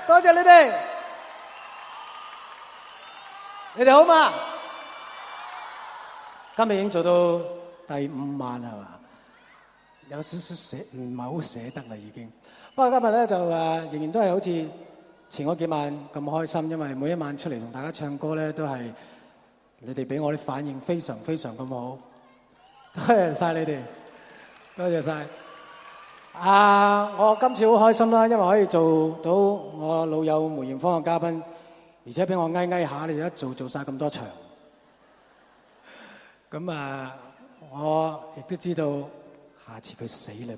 多謝你哋，你哋好嘛？今日已經做到第5晚係嘛？有少少唔係好捨得啦已經。不過今日咧就仍然都係好似前嗰幾晚咁開心，因為每一晚出嚟同大家唱歌咧都係你哋俾我啲反應非常非常咁好，多謝晒你哋，多謝晒。我今次好開心啦，因為可以做到我老友梅艷芳嘅嘉賓，而且俾我翳下，你哋一做晒咁多場。咁我亦都知道下次佢死啦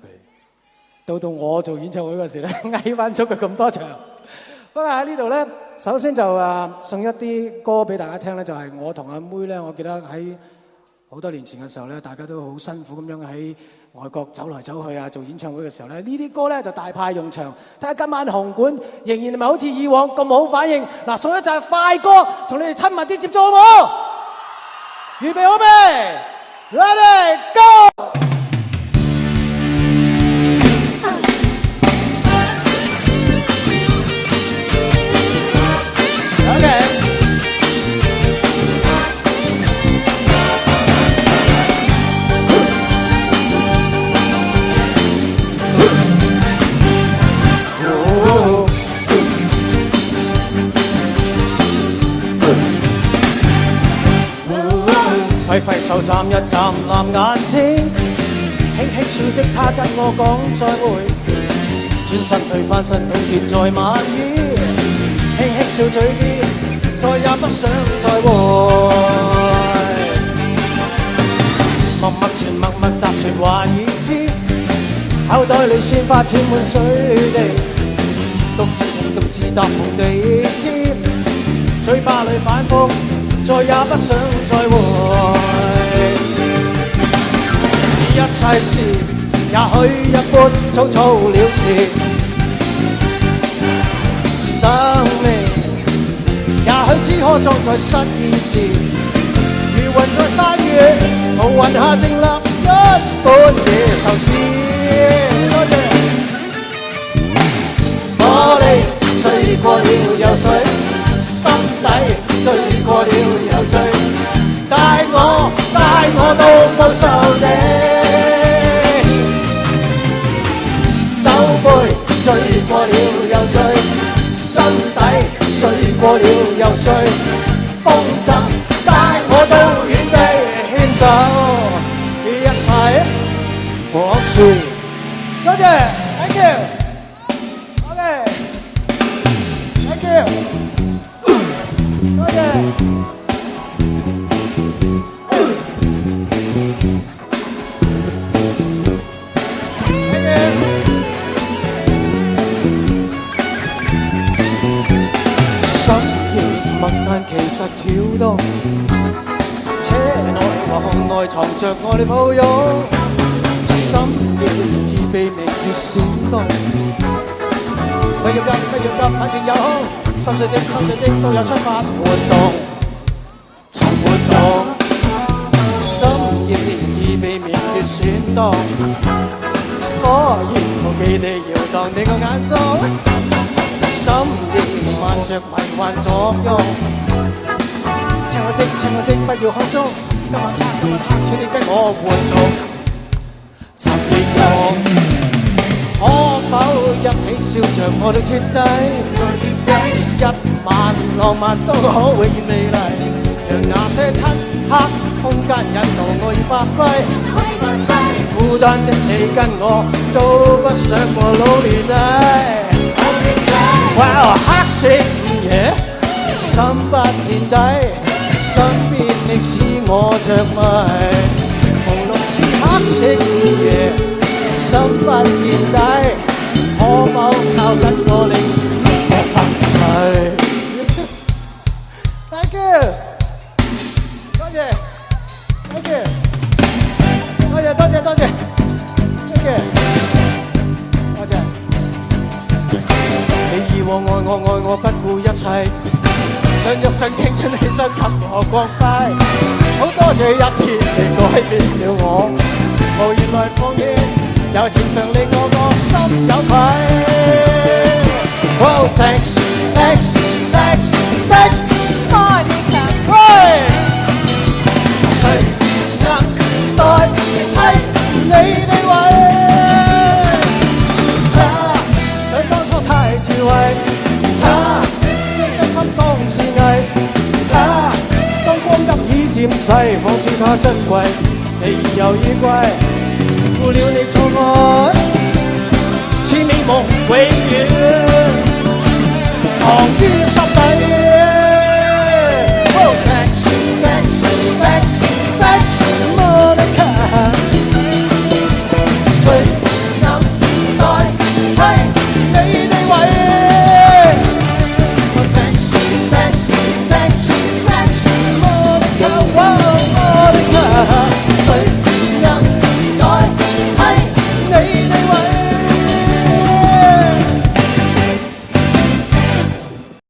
佢，到我做演唱會嗰時咧，翳翻足佢咁多場。不過喺呢度咧，首先就送一啲歌俾大家聽咧，就係我同阿妹咧，我記得喺好多年前嘅時候咧，大家都好辛苦咁樣喺外國走來走去啊，做演唱會嘅時候咧，呢啲歌咧就大派用場。睇下今晚紅館仍然係咪好似以往咁好反應？嗱，送一隻快歌，同你哋親密啲接觸好唔好？預備好未 ？Ready go！揮揮手眨一眨藍眼睛，輕輕笑的他跟我講再會，轉身退翻身凍結在晚雨，輕輕笑嘴邊，再也不想再會。默默傳默默答傳話已知，口袋裏鮮花沾滿水地，獨自紅獨自踏紅地氈，嘴巴裏反覆。再也不想再會，一切事也許一般草草了事，生命也許只可裝載失意時，如雲在山月，無雲下靜立一般野獸詩。多謝。玻璃碎過了又碎，心底醉過了又醉，帶我到無愁地，酒杯醉過了又醉，心底碎過了又碎，風箏帶我到遠地，牽走一切往事。多謝 ，thank you，OK，thank you。多謝。深夜默但其實跳動，車內和巷內藏着我哋抱擁，深夜已被明月閃動，不要急，反正有空。心碎的都有出發活動，尋活動。深夜已被明月閃動，火焰無忌地搖蕩你個眼中，深夜漫着迷幻作用。親愛的，不要看中，今晚黑，請你跟我活動，尋熱用。可否一起笑着我到徹底？一晚浪漫都可永遠美麗，讓那些漆黑空間引導我要發揮。孤單的你跟我都不想過老年哇！黑色午夜，心不見底，身邊你使我着迷。無論是黑色午夜，心不見底，可否靠緊我令？Thank you， 多謝 ，Thank you， 多謝 ，Thank you， 多謝。你以往愛我不顧一切，將一生青春犧牲給我光輝。好多謝一次你改變了我，無原來奉獻，又前常令我個心有愧。Oh thanks thanks thanks thanks， Monica， 喂，誰能代替你地位？他想當初太智慧，他將真心當是藝，他當光陰已漸逝，仿似他珍貴，你已有依歸，負了你錯愛，似美夢永遠藏於